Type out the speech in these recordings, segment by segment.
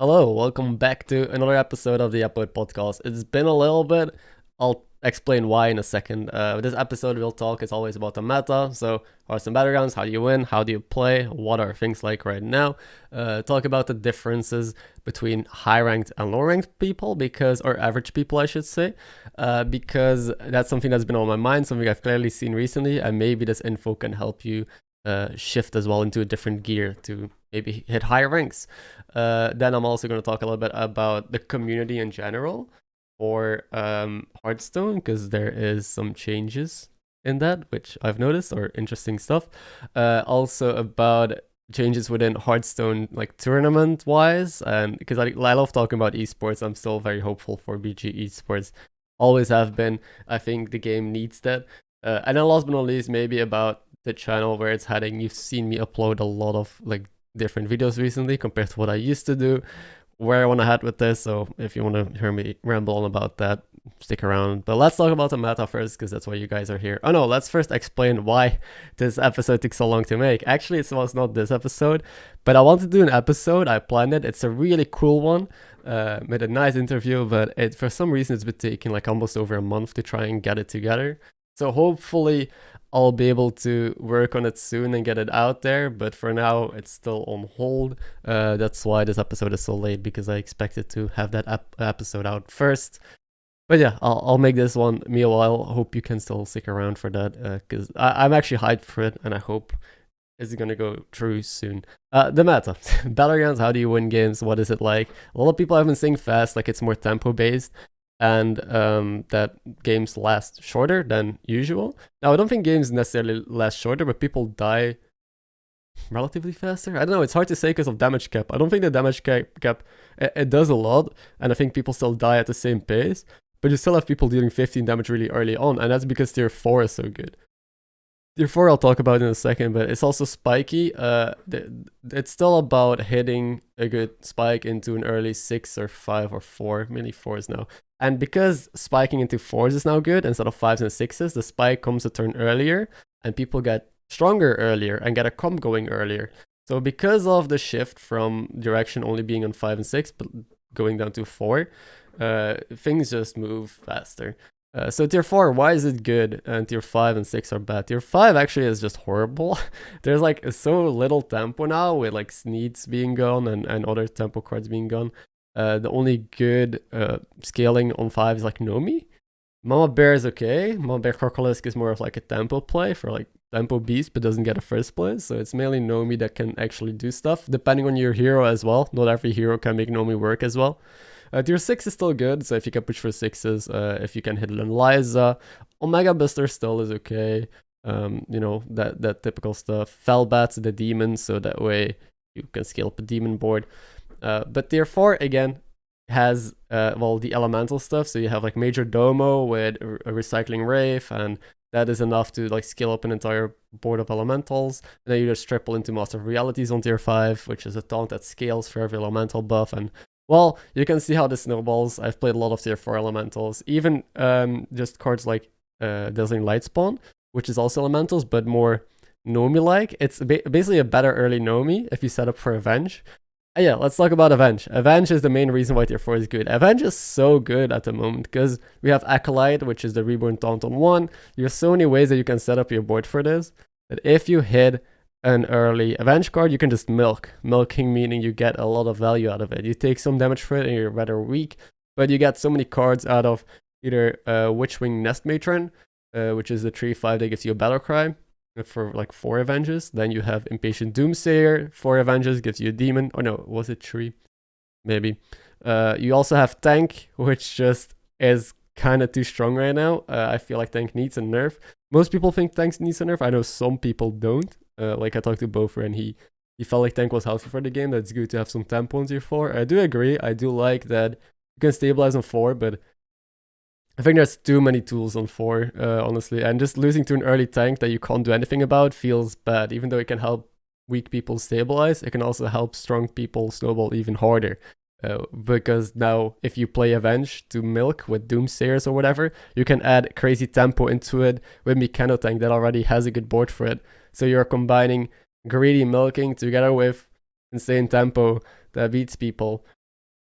Hello, welcome back to another episode of the YepBoat podcast. It's been a little bit. I'll explain why in a second. This episode we'll talk is always about the meta. So, Hearthstone Battlegrounds, how do you win? How do you play? What are things like right now? Talk about the differences between high ranked and low ranked people, or average people, I should say, because that's something that's been on my mind, something I've clearly seen recently, and maybe this info can help you shift as well into a different gear to maybe hit higher ranks. Then I'm also going to talk a little bit about the community in general for Hearthstone, because there is some changes in that, which I've noticed, or interesting stuff. Also about changes within Hearthstone, like tournament wise, and because I love talking about esports, I'm still very hopeful for BG esports. Always have been. I think the game needs that. And then last but not least, maybe about the channel, where it's heading. You've seen me upload a lot of like different videos recently compared to what I used to do, where I want to head with this. So if you want to hear me ramble on about that, stick around. But let's talk about the meta first, because that's why you guys are here. Oh no, let's first explain why this episode took so long to make. Actually, it was not this episode, but I wanted to do an episode. I planned it. It's a really cool one. Made a nice interview, but for some reason it's been taking like almost over a month to try and get it together. So hopefully I'll be able to work on it soon and get it out there, but for now it's still on hold. That's why this episode is so late, because I expected to have that episode out first. But yeah, I'll make this one. Meanwhile, hope you can still stick around for that, because I'm actually hyped for it, and I hope it's gonna go through soon. The meta. Battlegrounds, how do you win games? What is it like? A lot of people have been saying fast, like it's more tempo based, and that games last shorter than usual. Now, I don't think games necessarily last shorter, but people die relatively faster. I don't know, it's hard to say because of damage cap. I don't think the damage cap it does a lot, and I think people still die at the same pace, but you still have people dealing 15 damage really early on, and that's because tier 4 is so good. Tier 4 I'll talk about in a second, but it's also spiky. It's still about hitting a good spike into an early 6 or 5 or 4, mainly 4s now. And because spiking into 4s is now good instead of 5s and 6s, the spike comes a turn earlier, and people get stronger earlier and get a comp going earlier. So because of the shift from direction only being on 5 and 6, but going down to 4, things just move faster. So tier 4, why is it good? And tier 5 and 6 are bad. Tier 5 actually is just horrible. There's like so little tempo now, with like Sneeds being gone and other tempo cards being gone. The only good scaling on 5 is like Nomi. Mama Bear is okay. Mama Bear Crocolisk is more of like a tempo play for like tempo beast, but doesn't get a first place. So it's mainly Nomi that can actually do stuff, depending on your hero as well. Not every hero can make Nomi work as well. Tier 6 is still good, so if you can push for 6s, if you can hit Slysssa, Omega Buster still is okay. You know, that typical stuff. Firebat's the demon, so that way you can scale up a demon board. But tier 4, again, has, well, the elemental stuff, so you have like Major Domo with a Recycling Wraith, and that is enough to like scale up an entire board of elementals. And then you just triple into Master of Realities on tier 5, which is a taunt that scales for every elemental buff, and well, you can see how this snowballs. I've played a lot of tier 4 elementals, even just cards like Dazzling Lightspawn, which is also elementals, but more Nomi-like. It's basically a better early Nomi if you set up for Avenge. Yeah, let's talk about Avenge. Avenge is the main reason why tier 4 is good. Avenge is so good at the moment, because we have Acolyte, which is the Reborn Taunt on 1. You have so many ways that you can set up your board for this, that if you hit an early Avenge card, you can just milk. Milking meaning you get a lot of value out of it. You take some damage for it and you're rather weak, but you get so many cards out of either Witchwing Nest Matron, which is the 3/5 that gives you a Battle Cry for like 4 Avenges. Then you have Impatient Doomsayer, 4 Avenges, gives you a Demon. Oh no, was it 3? Maybe. You also have Tank, which just is kind of too strong right now. I feel like Tank needs a nerf. Most people think Tank needs a nerf. I know some people don't. Like I talked to Bofer, and he felt like Tank was healthy for the game. That's good to have some tempo on tier 4. I do agree. I do like that you can stabilize on 4, but I think there's too many tools on 4, honestly. And just losing to an early tank that you can't do anything about feels bad. Even though it can help weak people stabilize, it can also help strong people snowball even harder. Because now if you play Avenge to milk with Doomsayers or whatever, you can add crazy tempo into it with Mechanotank that already has a good board for it. So you're combining greedy milking together with insane tempo that beats people.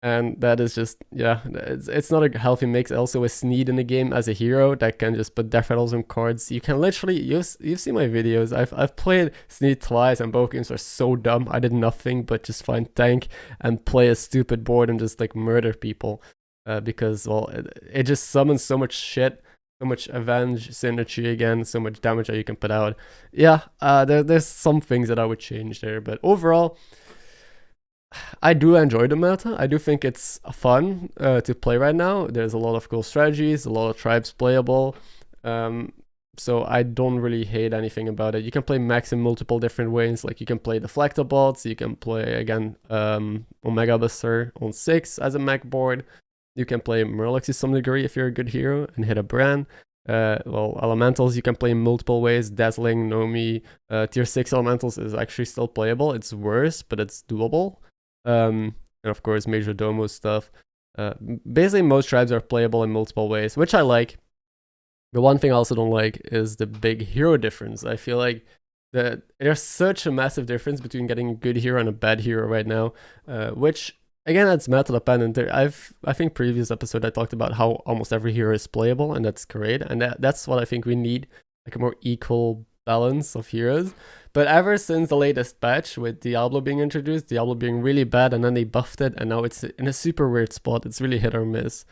And that is just, yeah, it's not a healthy mix. Also, a Sneed in the game as a hero that can just put death rattles on cards. You can literally, you've seen my videos. I've played Sneed twice, and both games are so dumb. I did nothing but just find tank and play a stupid board and just like murder people, because well, it just summons so much shit, so much avenge synergy again, so much damage that you can put out. Yeah, there's some things that I would change there, but overall, I do enjoy the meta. I do think it's fun to play right now. There's a lot of cool strategies, a lot of tribes playable. So I don't really hate anything about it. You can play mechs in multiple different ways. Like you can play Deflectabots, you can play again Omega Buster on 6 as a mech board. You can play Murlocs to some degree if you're a good hero and hit a brand. Well, elementals you can play in multiple ways. Dazzling, Nomi, tier 6 elementals is actually still playable. It's worse, but it's doable. And of course Major Domo stuff. Basically most tribes are playable in multiple ways, which I like. The one thing I also don't like is the big hero difference. I feel like there's such a massive difference between getting a good hero and a bad hero right now, which again, that's meta dependent. I think previous episode I talked about how almost every hero is playable, and that's great, and that's what I think we need, like a more equal balance of heroes. But ever since the latest patch with Diablo being introduced, Diablo being really bad, and then they buffed it, and now it's in a super weird spot. It's really hit or miss.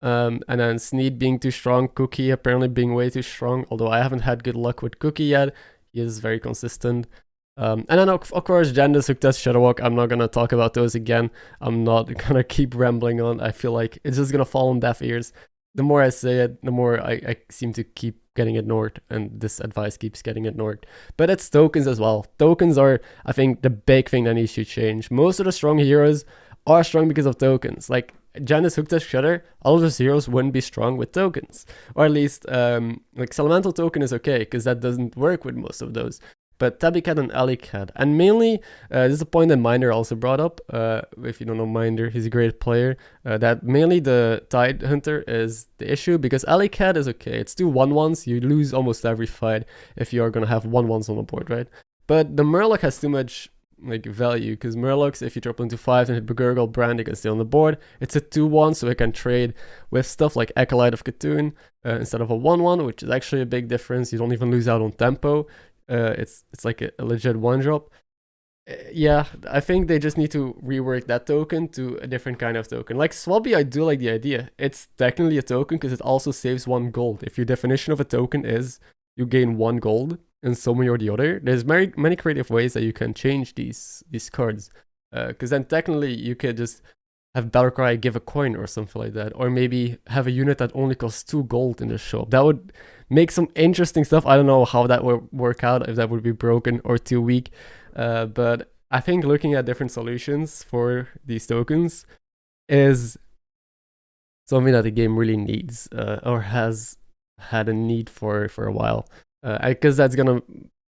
And then Sneed being too strong, Cookie apparently being way too strong, although I haven't had good luck with Cookie yet. He is very consistent. And then of course Jandas, Hooktas, Shadowwalk, I'm not gonna talk about those again. I'm not gonna keep rambling on. I feel like it's just gonna fall on deaf ears. The more I say it, the more I seem to keep getting ignored, and this advice keeps getting ignored. But it's tokens as well. Tokens are, I think, the big thing that needs to change. Most of the strong heroes are strong because of tokens. Like Janus, Hooktas, Shudder, all of those heroes wouldn't be strong with tokens. Or at least, like Salamental token is okay, because that doesn't work with most of those. But Tabbycat and Alleycat, and mainly, this is a point that Minder also brought up. If you don't know Minder, he's a great player. That mainly the Tide Hunter is the issue, because Alleycat is okay. It's 2 1-1s. You lose almost every fight if you are gonna have 1-1s on the board, right? But the Murloc has too much like value, because Murlocs, if you drop into 5 and hit Begurgle, Brand, it can stay on the board. It's a 2-1, so it can trade with stuff like Acolyte of Cthulhu instead of a 1-1, which is actually a big difference. You don't even lose out on tempo. It's like a legit 1-drop. Yeah, I think they just need to rework that token to a different kind of token. Like Swabby, I do like the idea. It's technically a token because it also saves 1 gold. If your definition of a token is you gain 1 gold in some way or the other, there's many creative ways that you can change these cards. Because then technically you could just have Battlecry give a coin or something like that, or maybe have a unit that only costs 2 gold in the shop. That would make some interesting stuff. I don't know how that would work out, if that would be broken or too weak, but I think looking at different solutions for these tokens is something that the game really needs, or has had a need for a while, because that's gonna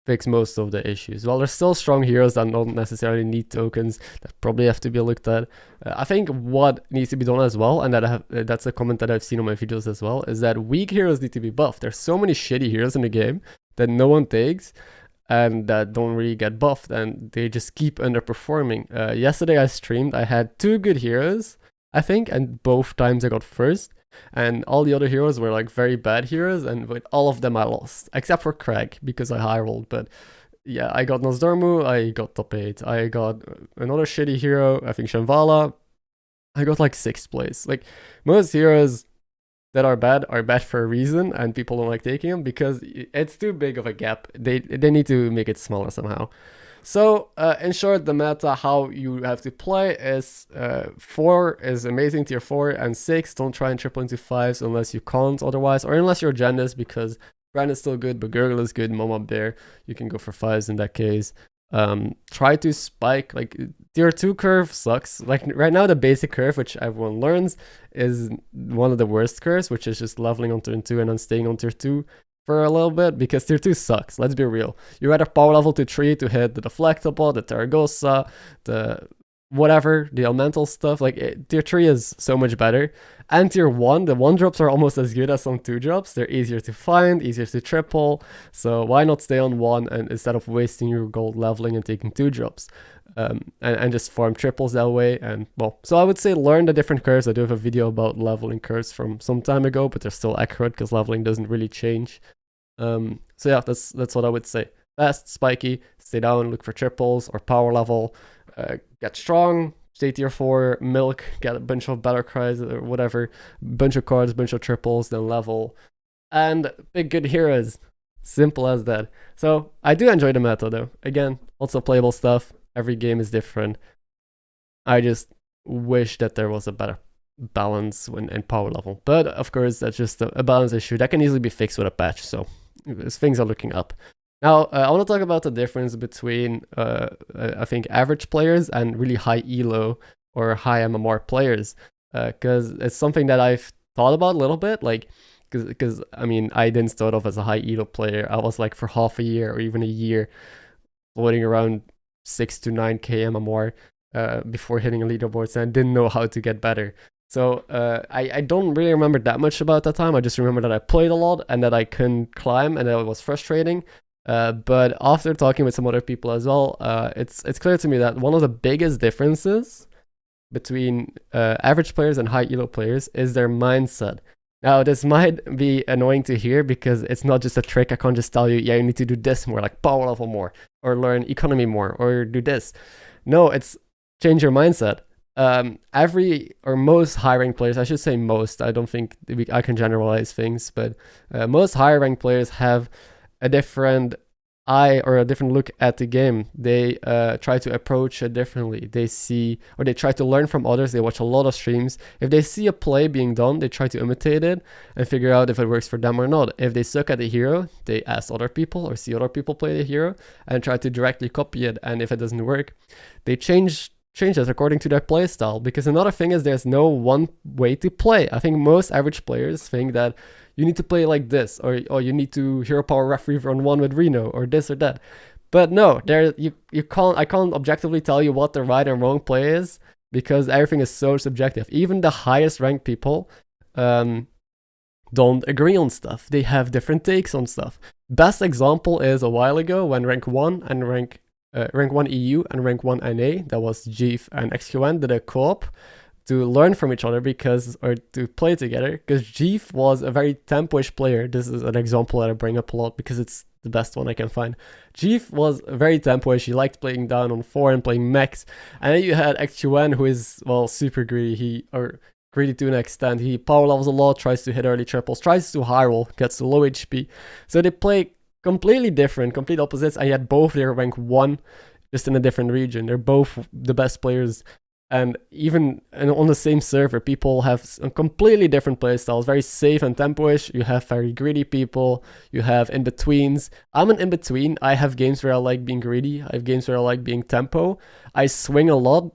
fix most of the issues. Well, there's still strong heroes that don't necessarily need tokens that probably have to be looked at. I think what needs to be done as well, and that's a comment that I've seen on my videos as well, is that weak heroes need to be buffed. There's so many shitty heroes in the game that no one takes and that don't really get buffed, and they just keep underperforming. Yesterday I streamed, I had 2 good heroes, I think, and both times I got first. And all the other heroes were like very bad heroes, and with all of them I lost, except for Craig, because I high rolled. But yeah, I got Nosdormu, I got top 8, I got another shitty hero, I think Shambhala, I got like 6th place. Like most heroes that are bad for a reason, and people don't like taking them because it's too big of a gap. They need to make it smaller somehow. So in short, the meta, how you have to play is 4 is amazing, tier 4, and 6 don't try and triple into 5s unless you can't otherwise, or unless you're Janus, because Brand is still good, but Gurgle is good, Mama Bear, you can go for 5s in that case. Try to spike, like tier 2 curve sucks. Like right now the basic curve, which everyone learns, is one of the worst curves, which is just leveling on turn 2 and then staying on tier 2 for a little bit, because tier 2 sucks. Let's be real. You rather power level to 3 to hit the Deflectable, the Terragosa, the whatever, the elemental stuff, like tier 3 is so much better. And tier 1, the 1-drops are almost as good as some 2-drops. They're easier to find, easier to triple. So why not stay on 1 and instead of wasting your gold leveling and taking 2-drops? And just farm triples that way. And well, so I would say learn the different curves. I do have a video about leveling curves from some time ago, but they're still accurate because leveling doesn't really change. So yeah, that's what I would say. Fast, spiky, stay down, look for triples or power level, get strong, stay tier 4, milk, get a bunch of battle cries or whatever, bunch of cards, bunch of triples, then level, and pick good heroes. Simple as that. So I do enjoy the meta though. Again, lots of playable stuff. Every game is different. I just wish that there was a better balance in power level. But of course, that's just a balance issue that can easily be fixed with a patch. So things are looking up. Now, I want to talk about the difference between, I think, average players and really high elo or high MMR players. Because it's something that I've thought about a little bit. Like, because I mean, I didn't start off as a high elo player. I was like for half a year or even a year floating around 6 to 9k MMR before hitting a leaderboards, and I didn't know how to get better. So I don't really remember that much about that time. I just remember that I played a lot and that I couldn't climb and that it was frustrating. But after talking with some other people as well, it's clear to me that one of the biggest differences between average players and high elo players is their mindset. Now, this might be annoying to hear because it's not just a trick. I can't just tell you, yeah, you need to do this more, like power level more, or learn economy more, or do this. No, it's change your mindset. Most high ranked players, I should say most, I don't think I can generalize things, but most high ranked players have a different eye or a different look at the game. They try to approach it differently. They try to learn from others. They watch a lot of streams. If they see a play being done, they try to imitate it and figure out if it works for them or not. If they suck at a hero, they ask other people or see other people play the hero and try to directly copy it. And if it doesn't work, they change it according to their play style. Because another thing is there's no one way to play. I think most average players think that you need to play like this, or you need to hero power referee run 1 with Reno, or this or that. But no, I can't objectively tell you what the right and wrong play is, because everything is so subjective. Even the highest ranked people don't agree on stuff. They have different takes on stuff. Best example is a while ago when rank 1 and rank 1 EU and rank 1 NA, that was Jeef and XQN, did a co-op to learn from each other or to play together, because Jeef was a very tempo-ish player. This is an example that I bring up a lot because it's the best one I can find. Jeef was very tempo-ish. He liked playing down on 4 and playing mechs. And then you had XQN, who is, well, super greedy. Greedy to an extent. He power levels a lot, tries to hit early triples, tries to high roll, gets to low HP. So they play completely different, complete opposites, and yet both they're rank 1, just in a different region. They're both the best players. And even on the same server, people have completely different play styles, very safe and tempo-ish. You have very greedy people, you have in-betweens. I'm an in-between. I have games where I like being greedy, I have games where I like being tempo. I swing a lot,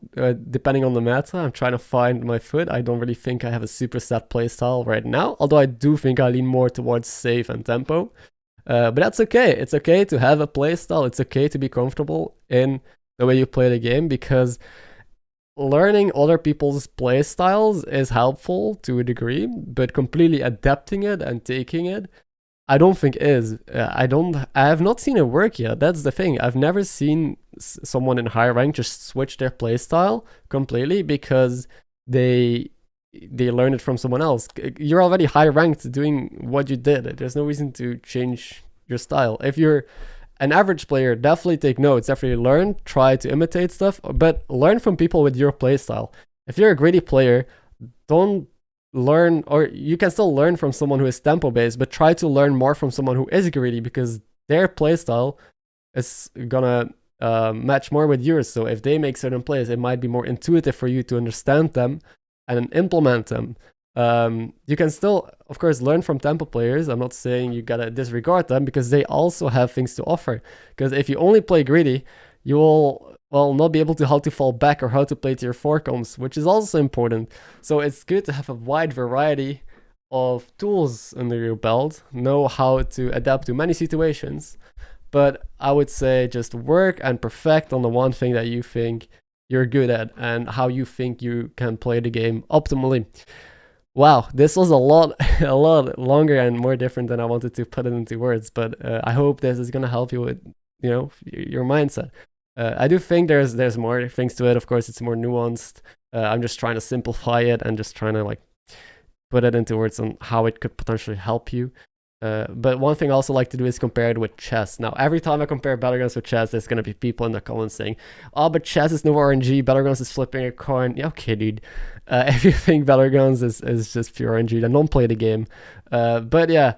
depending on the meta. I'm trying to find my foot. I don't really think I have a super set play style right now, although I do think I lean more towards safe and tempo. But that's okay. It's okay to have a play style. It's okay to be comfortable in the way you play the game, because learning other people's play styles is helpful to a degree, but completely adapting it and taking it, I don't think is. I have not seen it work yet. That's the thing. I've never seen someone in higher rank just switch their play style completely because they learned it from someone else. You're already high ranked doing what you did. There's no reason to change your style. If you're an average player, definitely take notes, definitely learn, try to imitate stuff, but learn from people with your playstyle. If you're a greedy player, don't learn, or you can still learn from someone who is tempo based, but try to learn more from someone who is greedy, because their playstyle is gonna match more with yours. So if they make certain plays, it might be more intuitive for you to understand them and implement them. You can still, of course, learn from tempo players. I'm not saying you gotta disregard them, because they also have things to offer. Because if you only play greedy, you will, well, not be able to how to fall back or how to play to your 4 comps, which is also important. So it's good to have a wide variety of tools under your belt, know how to adapt to many situations. But I would say just work and perfect on the one thing that you think you're good at and how you think you can play the game optimally. Wow, this was a lot a lot longer and more different than I wanted to put it into words, but I hope this is gonna help you with, you know, your mindset. I do think there's more things to it. Of course, it's more nuanced. I'm just trying to simplify it and just trying to like put it into words on how it could potentially help you. But one thing I also like to do is compare it with chess. Now, every time I compare Battlegrounds with chess, there's going to be people in the comments saying, oh, but chess is no RNG, Battlegrounds is flipping a coin. Yeah, okay, dude. If you think Battlegrounds is just pure RNG, then don't play the game. But yeah,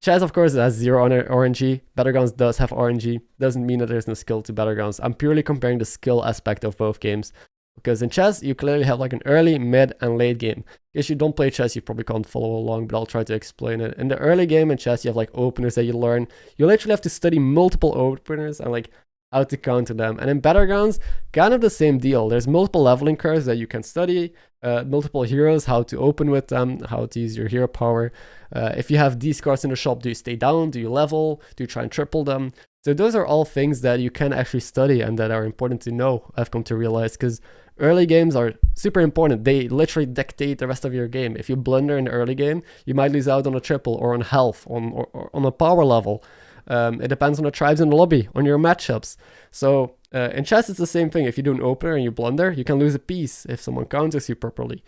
chess, of course, has zero RNG. Battlegrounds does have RNG. Doesn't mean that there's no skill to Battlegrounds. I'm purely comparing the skill aspect of both games. Because in chess, you clearly have like an early, mid, and late game. If you don't play chess, you probably can't follow along, but I'll try to explain it. In the early game in chess, you have like openers that you learn. You literally have to study multiple openers and like how to counter them. And in Battlegrounds, kind of the same deal. There's multiple leveling curves that you can study, multiple heroes, how to open with them, how to use your hero power. If you have these cards in the shop, do you stay down? Do you level? Do you try and triple them? So those are all things that you can actually study and that are important to know, I've come to realize, because early games are super important. They literally dictate the rest of your game. If you blunder in the early game, you might lose out on a triple or on health, or on a power level. It depends on the tribes in the lobby, on your matchups. So in chess, it's the same thing. If you do an opener and you blunder, you can lose a piece if someone counters you properly.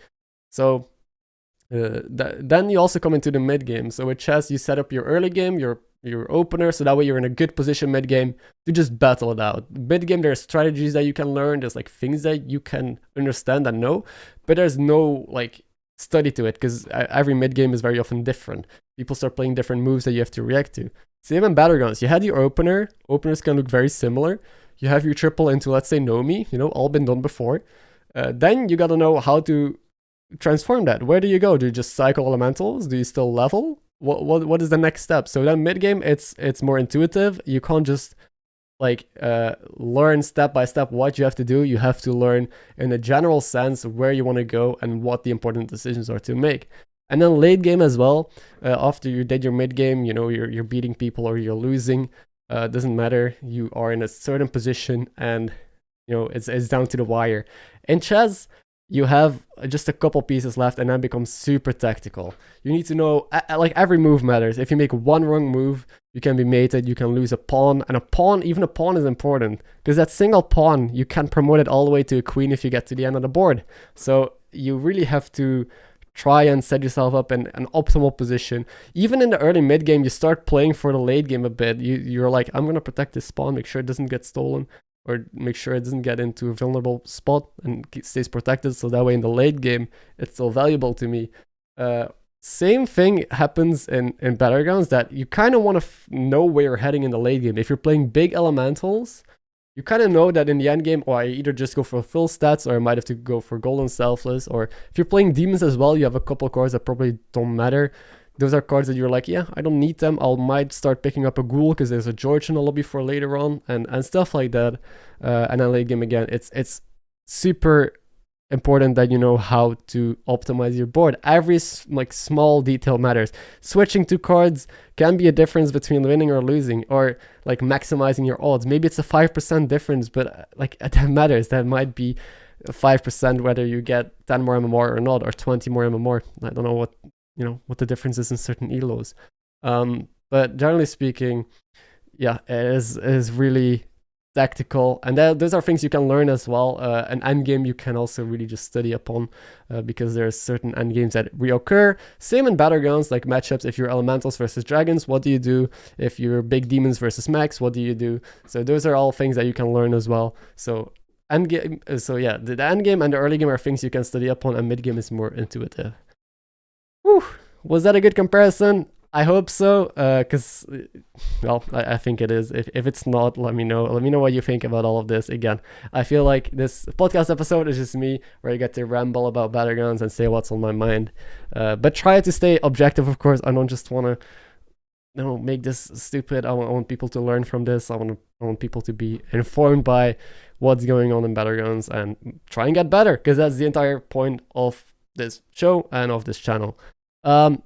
So then you also come into the mid game. So with chess, you set up your early game, your opener, so that way you're in a good position mid game to just battle it out. Mid game, there's strategies that you can learn. There's like things that you can understand and know, but there's no like study to it because every mid game is very often different. People start playing different moves that you have to react to. Same in Battlegrounds. You had your opener. Openers can look very similar. You have your triple into, let's say, Nomi, you know, all been done before. Then you gotta know how to transform that. Where do you go? Do you just cycle elementals? Do you still level? What is the next step? So then mid game, it's more intuitive. You can't just like learn step by step what you have to do. You have to learn in a general sense where you want to go and what the important decisions are to make. And then late game as well. After you did your mid game, you know, you're beating people or you're losing. Doesn't matter. You are in a certain position, and you know it's down to the wire. In chess, you have just a couple pieces left and then becomes super tactical. You need to know, like every move matters. If you make one wrong move, you can be mated, you can lose a pawn. And even a pawn is important. Because that single pawn, you can promote it all the way to a queen if you get to the end of the board. So you really have to try and set yourself up in an optimal position. Even in the early mid game, you start playing for the late game a bit. You're like, I'm going to protect this pawn, make sure it doesn't get stolen, or make sure it doesn't get into a vulnerable spot and stays protected, so that way in the late game it's still valuable to me. Same thing happens in Battlegrounds, that you kind of want to know where you're heading in the late game. If you're playing big elementals, you kind of know that in the end game, I either just go for full stats, or I might have to go for golden selfless. Or if you're playing demons as well, you have a couple of cards that probably don't matter. Those are cards that you're like, yeah, I don't need them. I might start picking up a ghoul because there's a George in the lobby for later on, and stuff like that. And then late game again, it's super important that you know how to optimize your board. Every like small detail matters. Switching two cards can be a difference between winning or losing, or like maximizing your odds. Maybe it's a 5% difference, but like that matters. That might be 5% whether you get 10 more MMR or not, or 20 more MMR. I don't know what the difference is in certain elos. But generally speaking, yeah, it is really tactical, and those are things you can learn as well. An endgame you can also really just study upon, because there are certain endgames that reoccur. Same in Battlegrounds, like matchups. If you're elementals versus dragons, what do you do? If you're big demons versus mechs, what do you do? So those are all things that you can learn as well. So endgame, so yeah, the endgame and the early game are things you can study upon, and mid game is more intuitive. Whew. Was that a good comparison? I hope so, because, well, I think it is. If it's not, let me know. Let me know what you think about all of this. Again, I feel like this podcast episode is just me, where I get to ramble about Battlegrounds and say what's on my mind. But try to stay objective, of course. I don't just want to make this stupid. I want people to learn from this. I want people to be informed by what's going on in Battlegrounds and try and get better, because that's the entire point of this show and of this channel.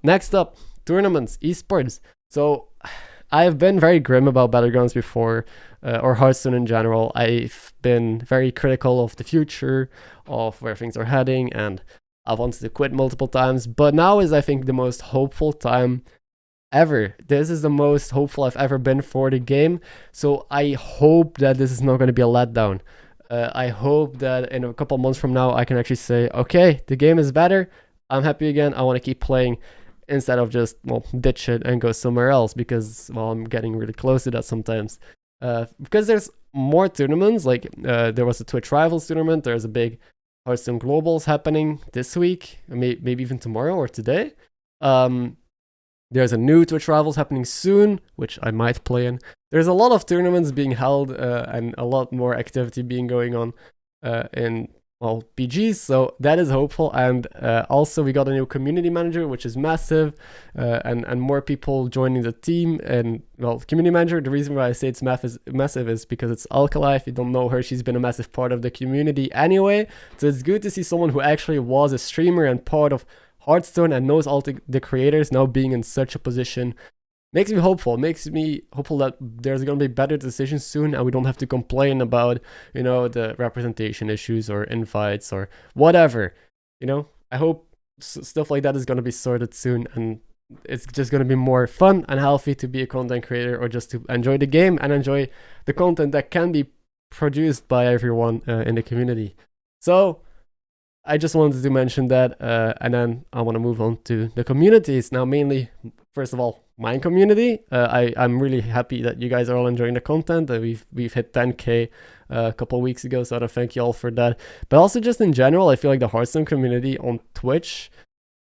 Next up, tournaments, esports. So I've been very grim about Battlegrounds before. or Hearthstone in general, I've been very critical of the future, of where things are heading, and I wanted to quit multiple times. But now is, I think, the most hopeful time ever. This is the most hopeful I've ever been for the game. So I hope that this is not going to be a letdown. I hope that in a couple months from now, I can actually say, okay, the game is better. I'm happy again. I want to keep playing, instead of just, well, ditch it and go somewhere else, because, well, I'm getting really close to that sometimes. Because there's more tournaments, like there was a Twitch Rivals tournament, there's a big Hearthstone Globals happening this week, maybe even tomorrow or today. There's a new Twitch Rivals happening soon, which I might play in. There's a lot of tournaments being held and a lot more activity being going on in, well, PGs, so that is hopeful. And also we got a new community manager, which is massive, and more people joining the team. And, well, community manager, the reason why I say it's massive is because it's Alkali. If you don't know her, she's been a massive part of the community anyway, so it's good to see someone who actually was a streamer and part of Hearthstone and knows all the creators now being in such a position. Makes me hopeful. Makes me hopeful that there's going to be better decisions soon, and we don't have to complain about, you know, the representation issues or invites or whatever. You know, I hope stuff like that is going to be sorted soon, and it's just going to be more fun and healthy to be a content creator, or just to enjoy the game and enjoy the content that can be produced by everyone in the community. So I just wanted to mention that, and then I want to move on to the communities now. Mainly, first of all, my community. I'm really happy that you guys are all enjoying the content. We've hit 10K a couple of weeks ago, so I want to thank you all for that. But also, just in general, I feel like the Hearthstone community on Twitch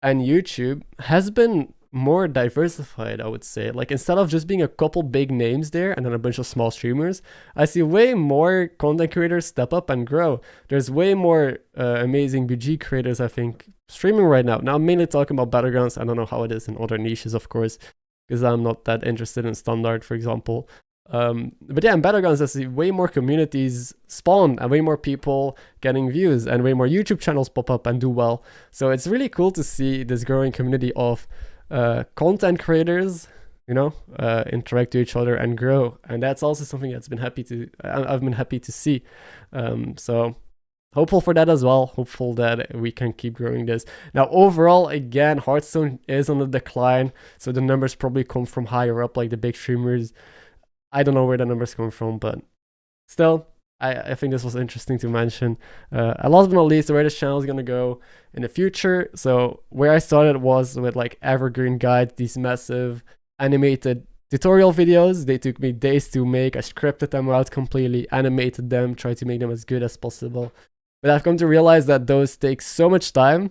and YouTube has been more diversified, I would say. Like, instead of just being a couple big names there and then a bunch of small streamers, I see way more content creators step up and grow. There's way more amazing BG creators, I think, streaming right now. Now, I'm mainly talking about Battlegrounds. I don't know how it is in other niches, of course, because I'm not that interested in Standard, for example. But yeah, in Battlegrounds, I see way more communities spawn and way more people getting views and way more YouTube channels pop up and do well. So it's really cool to see this growing community of content creators, you know, interact to each other and grow. And that's also something that's been I've been happy to see. So hopeful for that as well. Hopeful that we can keep growing this. Now, overall, again, Hearthstone is on the decline, so the numbers probably come from higher up, like the big streamers. I don't know where the numbers come from, but still, I think this was interesting to mention. And last but not least, where this channel is going to go in the future. So where I started was with like evergreen guides, these massive animated tutorial videos. They took me days to make. I scripted them out completely, animated them, tried to make them as good as possible. But I've come to realize that those take so much time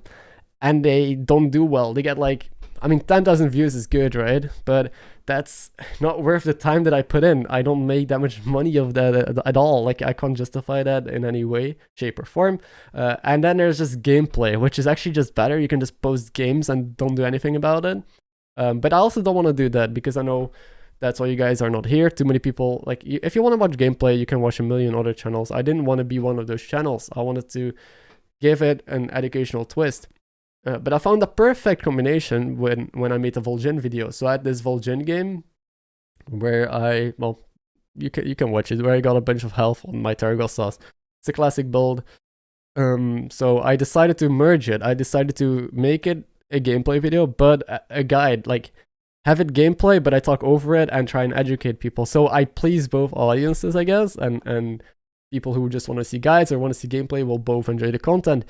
and they don't do well. They get like, I mean, 10,000 views is good, right? But that's not worth the time that I put in. I don't make that much money of that at all. Like, I can't justify that in any way, shape, or form. And then there's just gameplay, which is actually just better. You can just post games and don't do anything about it. But I also don't want to do that, because I know that's why you guys are not here. Too many people, like, if you want to watch gameplay, you can watch a million other channels. I didn't want to be one of those channels. I wanted to give it an educational twist. But I found the perfect combination when I made the Vol'jin video. So I had this Vol'jin game where you can watch it, where I got a bunch of health on my Targal sauce. It's a classic build. So I decided to merge it. I decided to make it a gameplay video, but a guide, like have it gameplay, but I talk over it and try and educate people. So I please both audiences, I guess, and people who just want to see guides or want to see gameplay will both enjoy the content.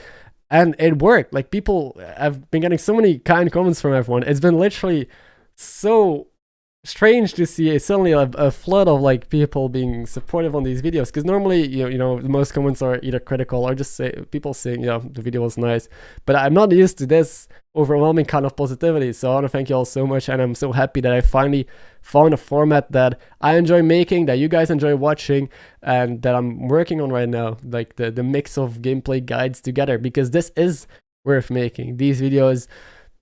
And it worked. Like, people have been getting so many kind comments from everyone. It's been literally so strange to see suddenly a flood of like people being supportive on these videos, because normally you know most comments are either critical or just people saying, yeah, the video was nice. But I'm not used to this overwhelming kind of positivity, so I want to thank you all so much, and I'm so happy that I finally found a format that I enjoy making, that you guys enjoy watching, and that I'm working on right now, like the mix of gameplay guides together, because this is worth making. These videos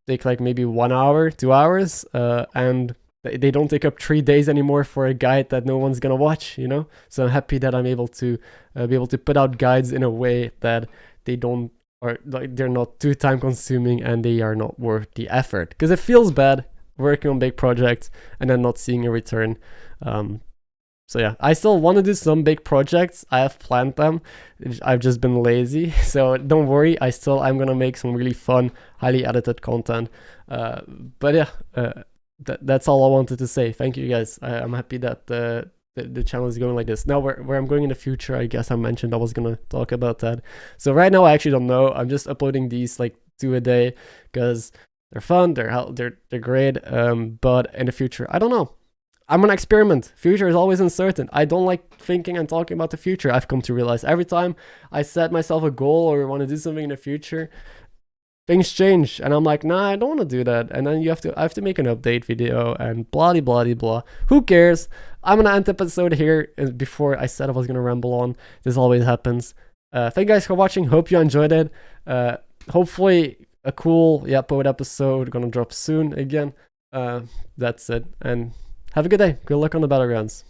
take like maybe 1 hour, 2 hours, and they don't take up 3 days anymore for a guide that no one's gonna watch, you know. So I'm happy that I'm able to be able to put out guides in a way that they don't, or like they're not too time consuming and they are not worth the effort, because it feels bad working on big projects and then not seeing a return. So yeah, I still want to do some big projects. I have planned them. I've just been lazy. So don't worry, I'm gonna make some really fun, highly edited content. But yeah, that's all I wanted to say. Thank you guys. I'm happy that the channel is going like this. Now where I'm going in the future, I guess I mentioned I was gonna talk about that. So right now I actually don't know. I'm just uploading these like 2 a day because they're fun, they're great. But in the future, I don't know. I'm an experiment. Future is always uncertain. I don't like thinking and talking about the future. I've come to realize every time I set myself a goal or want to do something in the future, things change, and I'm like, nah, I don't want to do that. And then I have to make an update video and blah blah blah. Who cares? I'm gonna end the episode here. Before I said I was gonna ramble on, this always happens. Thank you guys for watching. Hope you enjoyed it. Hopefully a cool YepBoat episode gonna drop soon again. That's it, and have a good day. Good luck on the Battlegrounds.